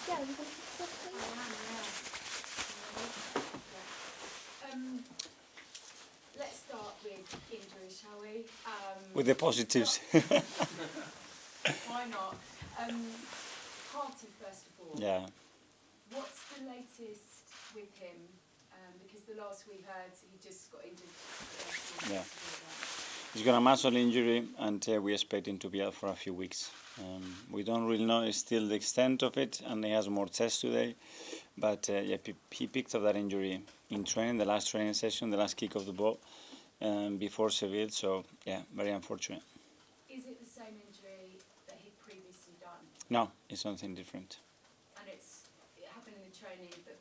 Yeah, we're going to fix that, please. Let's start with injuries, shall we? With the positives. Why not? Party, first of all. Yeah. What's the latest with him? Because the last we heard, he just got injured. Yeah. He's got a muscle injury, and we expect him to be out for a few weeks. We don't really know still the extent of it, and he has more tests today. But yeah, he picked up that injury in training, the last training session, the last kick of the ball before Seville. So yeah, very unfortunate. Is it the same injury that he'd previously done? No, it's something different. And it happened in the training, but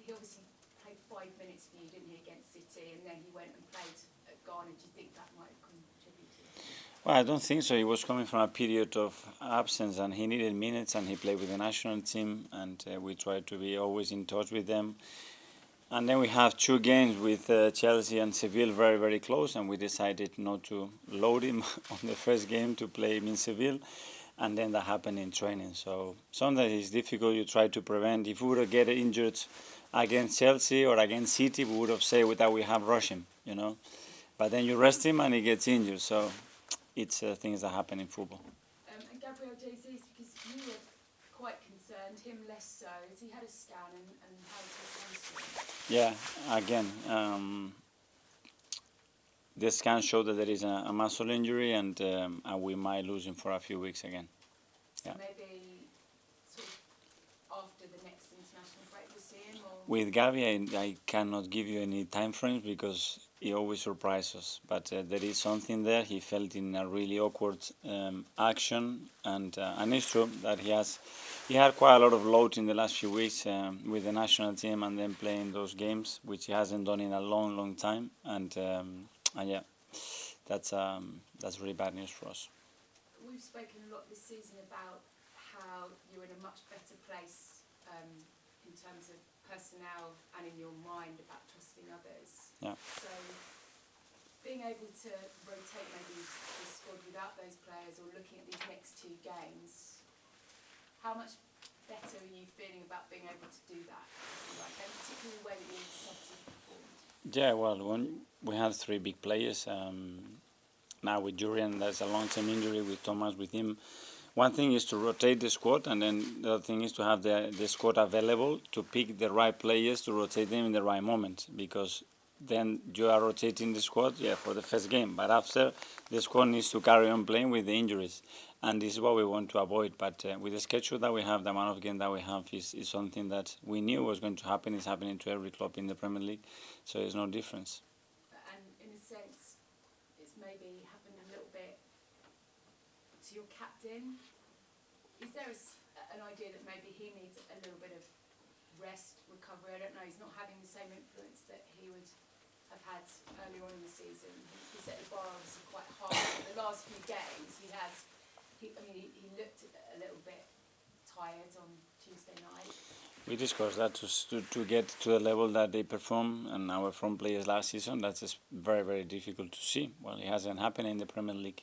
he obviously played 5 minutes for you, didn't he, against City, and then he went and played at Ghana. Do you think that might have contributed? Well, I don't think so. He was coming from a period of absence, and he needed minutes, and he played with the national team, and we tried to be always in touch with them. And then we have 2 games with Chelsea and Seville very, very close, and we decided not to load him on the first game to play him in Seville, and then that happened in training. So sometimes it's difficult. You try to prevent. If we would get injured against Chelsea or against City, we would have said that we have rushed him, you know. But then you rest him and he gets injured. So it's things that happen in football. And Gabriel Jesus, because you were quite concerned, him less so. Has he had a scan and how is his hamstring? Yeah, again, the scan showed that there is a muscle injury, and we might lose him for a few weeks again. So Yeah. maybe sort of after the next international break we'll see him? Or? With Gavi, I cannot give you any time frames because he always surprises us. But there is something there. He felt in a really awkward action, and it's true that he had quite a lot of load in the last few weeks with the national team and then playing those games, which he hasn't done in a long, long time. And yeah, that's really bad news for us. We've spoken a lot this season about how you're in a much better place in terms of personnel and in your mind about trusting others. Yeah. So being able to rotate maybe the squad without those players or looking at these next 2 games, how much better are you feeling about being able to do that? And particularly the way that you've performed? Yeah, well, when we have 3 big players, now with Jurriën, there's a long-term injury, with Thomas, with him. One thing is to rotate the squad, and then the other thing is to have the squad available to pick the right players to rotate them in the right moment, because then you are rotating the squad, yeah, for the first game. But after, the squad needs to carry on playing with the injuries, and this is what we want to avoid. But with the schedule that we have, the amount of games that we have is something that we knew was going to happen. It's happening to every club in the Premier League, so there's no difference. And in a sense, it's maybe happened a little bit to your captain. Is there an idea that maybe he needs a little bit of rest, recovery? I don't know. He's not having the same influence that he would have had earlier on in the season. He set the bar obviously quite high. The last few games, he looked a little bit tired on Tuesday night. We discussed that to get to the level that they perform and our front players last season. That's just very, very difficult to see. Well, it hasn't happened in the Premier League.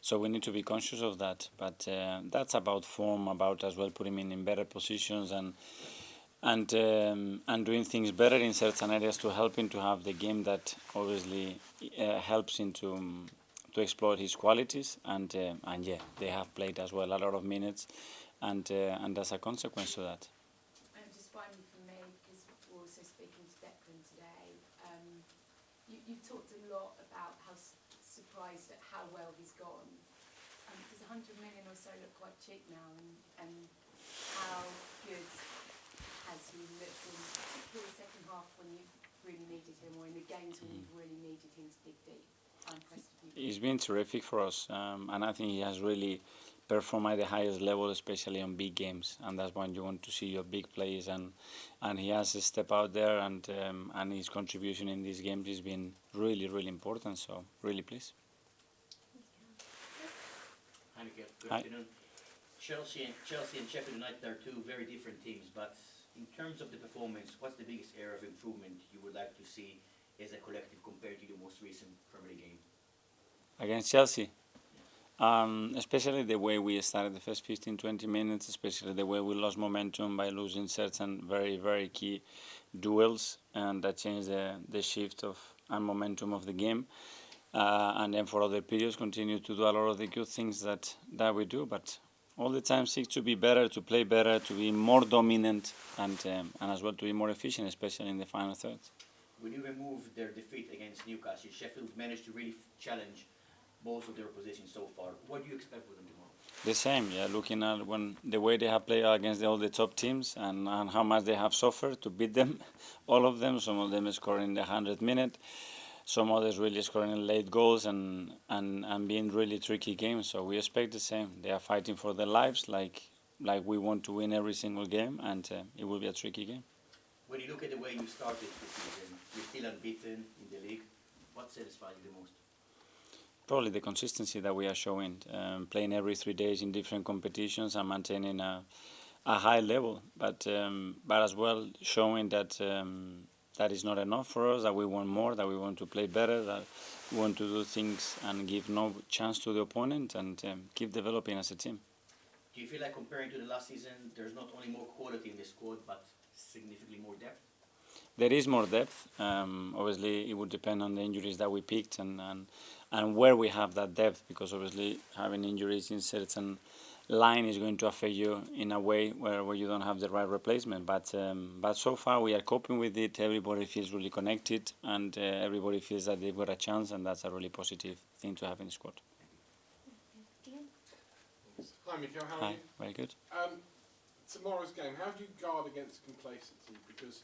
So we need to be conscious of that. But that's about form, about as well putting him in better positions and doing things better in certain areas to help him to have the game that obviously helps him to exploit his qualities. And yeah, they have played as well a lot of minutes, and that's a consequence to that. And just finally for me, because we're also speaking to Declan today, you've talked a lot about how surprised at how well he's gone. Does 100 million or so look quite cheap now, and how good has he looked in particularly the second half when you really needed him, or in the games when you've really needed him to dig deep? I'm impressed with you. He's been terrific for us, and I think he has really performed at the highest level, especially on big games, and that's when you want to see your big players, and he has to step out there, and his contribution in these games has been really, really important, so really pleased. Hi, Mikel. Good Hi. afternoon. Chelsea and Sheffield United are 2 very different teams, but in terms of the performance, what's the biggest area of improvement you would like to see as a collective compared to the most recent Premier League game? Against Chelsea? Especially the way we started the first 15, 20 minutes, especially the way we lost momentum by losing certain very, very key duels, and that changed the shift of and momentum of the game. And then for other periods, continue to do a lot of the good things that we do, but all the time seek to be better, to play better, to be more dominant, and as well to be more efficient, especially in the final third. When you remove their defeat against Newcastle, Sheffield managed to really challenge most of their opposition so far. What do you expect for them tomorrow? The same, yeah. Looking at the way they have played against all the top teams and how much they have suffered to beat them, all of them. Some of them scoring in the 100th minute, some others really scoring late goals and being really tricky games. So we expect the same. They are fighting for their lives, like we want to win every single game, and it will be a tricky game. When you look at the way you started the season, you're still unbeaten in the league. What satisfies you the most? Probably the consistency that we are showing, playing every 3 days in different competitions and maintaining a high level, but as well showing that that is not enough for us, that we want more, that we want to play better, that we want to do things and give no chance to the opponent and keep developing as a team. Do you feel like comparing to the last season, there's not only more quality in the squad, but significantly more depth? There is more depth. Obviously, it would depend on the injuries that we picked and where we have that depth, because obviously having injuries in certain line is going to affect you in a way where you don't have the right replacement. But so far we are coping with it. Everybody feels really connected, and everybody feels that they've got a chance, and that's a really positive thing to have in the squad. Hi Mikel, how are Hi, you? very good. Tomorrow's game, how do you guard against complacency? Because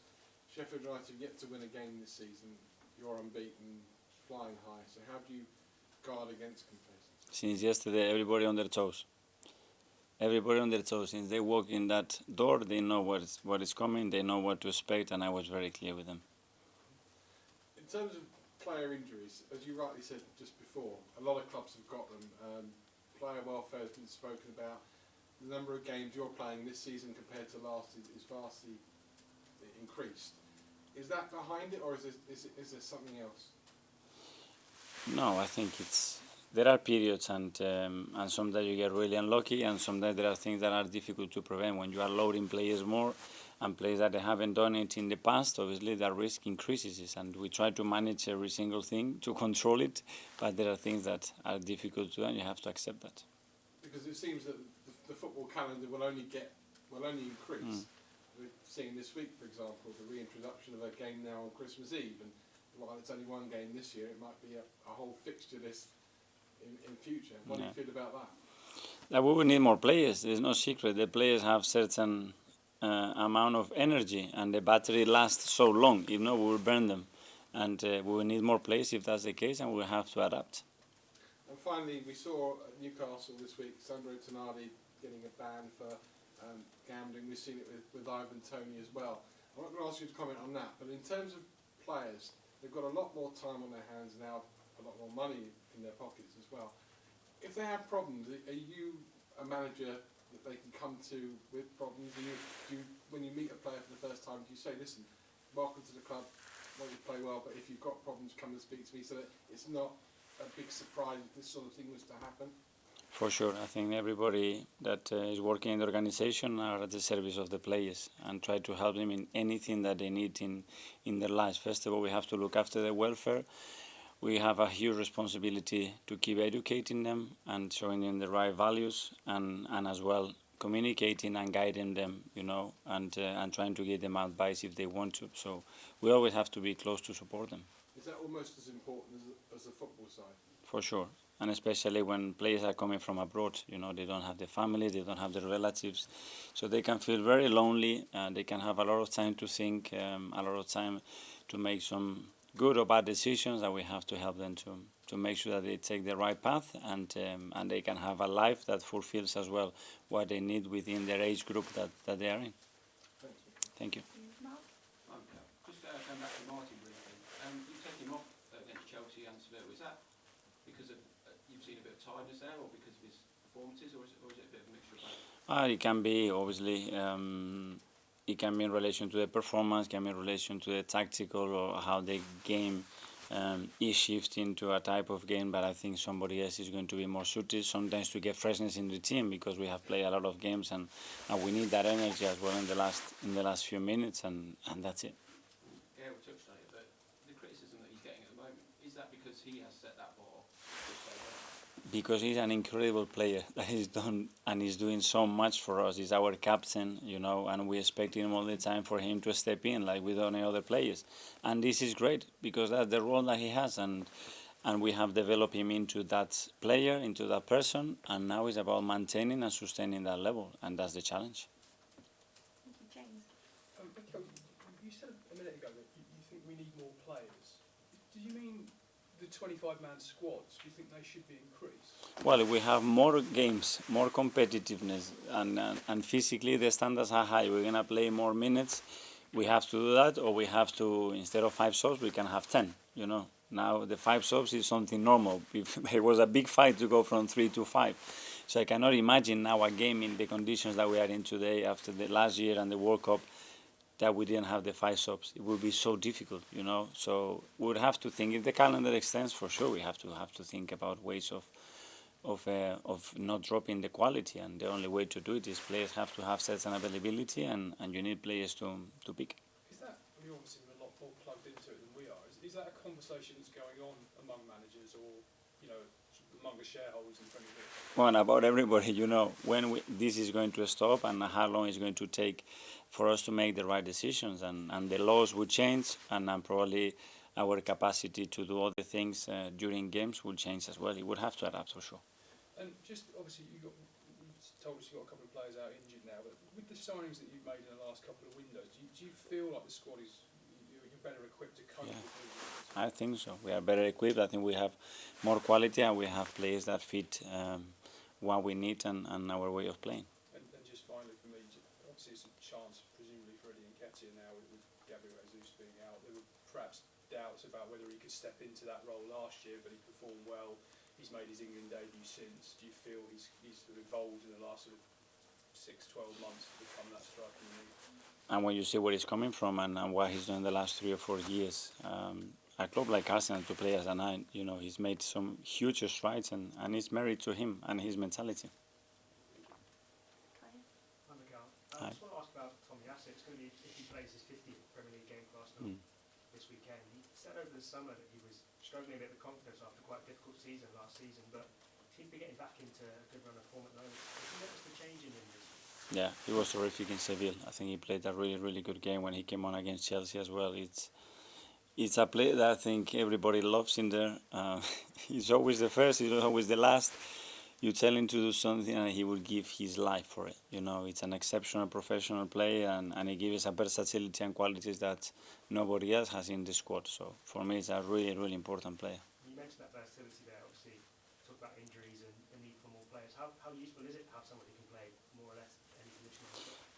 Sheffield United have yet to win a game this season. You're unbeaten, flying high. So how do you guard against complacency? Since yesterday, everybody on their toes. Everybody on their toes. Since they walk in that door, they know what is coming, they know what to expect, and I was very clear with them. In terms of player injuries, as you rightly said just before, a lot of clubs have got them. Player welfare has been spoken about. The number of games you're playing this season compared to last is vastly increased. Is that behind it, or is there something else? No, I think there are periods, and sometimes you get really unlucky, and sometimes there are things that are difficult to prevent. When you are loading players more, and players that they haven't done it in the past, obviously that risk increases, and we try to manage every single thing to control it, but there are things that are difficult to do, and you have to accept that. Because it seems that the football calendar will only increase. We're seeing this week, for example, the reintroduction of a game now on Christmas Eve, and while it's only one game this year, it might be a whole fixture list in future. What do you feel about that? That we will need more players. There's no secret. The players have certain amount of energy, and the battery lasts so long. If not, we will burn them, and we will need more players if that's the case, and we'll have to adapt. And finally, we saw at Newcastle this week Sandro Tonali getting a ban for gambling. We've seen it with Ivan Toney as well. I'm not going to ask you to comment on that, but in terms of players, they've got a lot more time on their hands now, a lot more money in their pockets as well. If they have problems, are you a manager that they can come to with problems? When you meet a player for the first time, do you say, listen, welcome to the club, want you to play well, but if you've got problems, come and speak to me, so that it's not a big surprise if this sort of thing was to happen? For sure. I think everybody that is working in the organization are at the service of the players and try to help them in anything that they need in their lives. First of all, we have to look after their welfare. We have a huge responsibility to keep educating them and showing them the right values, and as well communicating and guiding them, and trying to give them advice if they want to. So we always have to be close to support them. Is that almost as important as the football side? For sure. And especially when players are coming from abroad, they don't have their families, they don't have their relatives, so they can feel very lonely, and they can have a lot of time to think, a lot of time to make some good or bad decisions, that we have to help them to make sure that they take the right path, and they can have a life that fulfills as well what they need within their age group that they are in. Thank you. Mark? Just going back to Martin briefly. You took him off against Chelsea and Seville. Was that because of you've seen a bit of tiredness there, or because of his performances, or is it a bit of a mixture of both? It can be, obviously. It can be in relation to the performance, can be in relation to the tactical or how the game is shifting to a type of game, but I think somebody else is going to be more suited. Sometimes to get freshness in the team because we have played a lot of games and we need that energy as well in the last few minutes, and that's it. Yeah, we touched on it, but the criticism that he's getting at the moment, is that because he has set that bar so well? Because he's an incredible player that he's done and he's doing so much for us. He's our captain, and we expect him all the time for him to step in like with any other players. And this is great because that's the role that he has, and we have developed him into that player, into that person, and now it's about maintaining and sustaining that level, and that's the challenge. Thank you, James. Mikel, you said a minute ago that you think we need more players. Do you mean the 25-man squads? Do you think they should be increased? Well, if we have more games, more competitiveness, and physically the standards are high, we're going to play more minutes, we have to do that, or we have to, instead of 5 subs, we can have 10, Now the 5 subs is something normal. There was a big fight to go from 3 to 5. So I cannot imagine now a game in the conditions that we are in today after the last year and the World Cup that we didn't have the 5 subs. It would be so difficult, So we would have to think, if the calendar extends, for sure we have to think about ways of not dropping the quality, and the only way to do it is players have to have certain availability, and you need players to pick. Is that, you're obviously a lot more plugged into it than we are, is that a conversation that's going on among managers or, among the shareholders in Premier League? Well, about everybody, when this is going to stop and how long it's going to take for us to make the right decisions, and the laws will change, and probably our capacity to do other things during games will change as well. It would have to adapt for sure. And just obviously you've told us you've got a couple of players out injured now, but with the signings that you've made in the last couple of windows, do you feel like the squad you're better equipped to cope with these? I think so. We are better equipped. I think we have more quality, and we have players that fit what we need and our way of playing. And just finally for me, obviously it's a chance presumably for Eddie Nketiah now with Gabriel Jesus being out. There were perhaps doubts about whether he could step into that role last year, but he performed well. He's made his England debut since. Do you feel he's sort of evolved in the last sort of 6-12 months to become that striker in the league? And when you see where he's coming from and what he's done the last 3 or 4 years, a club like Arsenal to play as a 9, he's made some huge strides, and it's merit to him and his mentality. Hi. Hi, Mikel. Hi. I just want to ask about Tommy Asset. It's going to be if he plays his 50th Premier League game for Arsenal this weekend. He said over the summer that he was struggling a bit with confidence after quite a difficult season last season, but seems to be getting back into a good run of form at the moment. Have you noticed the change in him this week? Yeah, he was terrific in Seville. I think he played a really, really good game when he came on against Chelsea as well. It's a play that I think everybody loves in there. He's always the first, he's always the last. You tell him to do something and he will give his life for it. It's an exceptional professional player, and he gives a versatility and qualities that nobody else has in the squad. So for me, it's a really, really important player. You mentioned that versatility there, obviously. Talk about injuries and the need for more players. How useful is it to have somebody who can play more or less any position?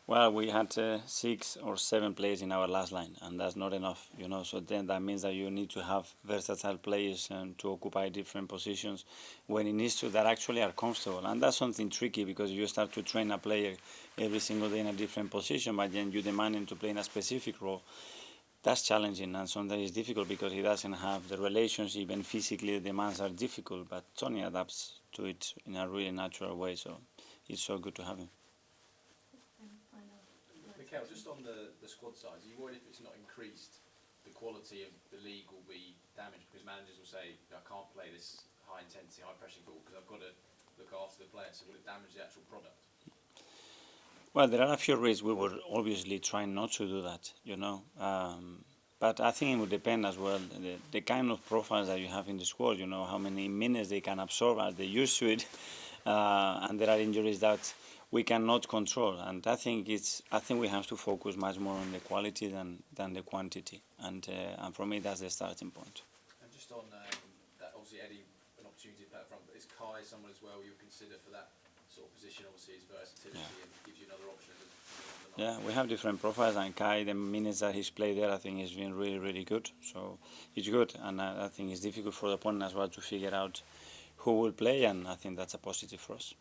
Well, we had 6 or 7 players in our last line, and that's not enough, So then that means that you need to have versatile players to occupy different positions when it needs to, that actually are comfortable. And that's something tricky, because you start to train a player every single day in a different position, but then you demand him to play in a specific role. That's challenging, and sometimes it's difficult because he doesn't have the relationship, and physically the demands are difficult, but Tony adapts to it in a really natural way, so it's so good to have him. Mikel, just on the squad size, are you worried if it's not increased, the quality of the league will be damaged? Because managers will say, I can't play this high intensity, high pressing football because I've got to look after the players. So will it damage the actual product? Well, there are a few risks. We would obviously try not to do that, but I think it would depend as well the kind of profiles that you have in the squad. How many minutes they can absorb, are they used to it, and there are injuries that we cannot control. And I think we have to focus much more on the quality than the quantity. And for me, that's the starting point. And just on that, obviously Eddie, an opportunity to play up front, but is Kai someone as well you consider for that sort of position? Obviously his versatility and gives you another option. Yeah, we have different profiles, and Kai, the minutes that he's played there, I think he's been really, really good. So it's good, and I think it's difficult for the opponent as well to figure out who will play, and I think that's a positive for us.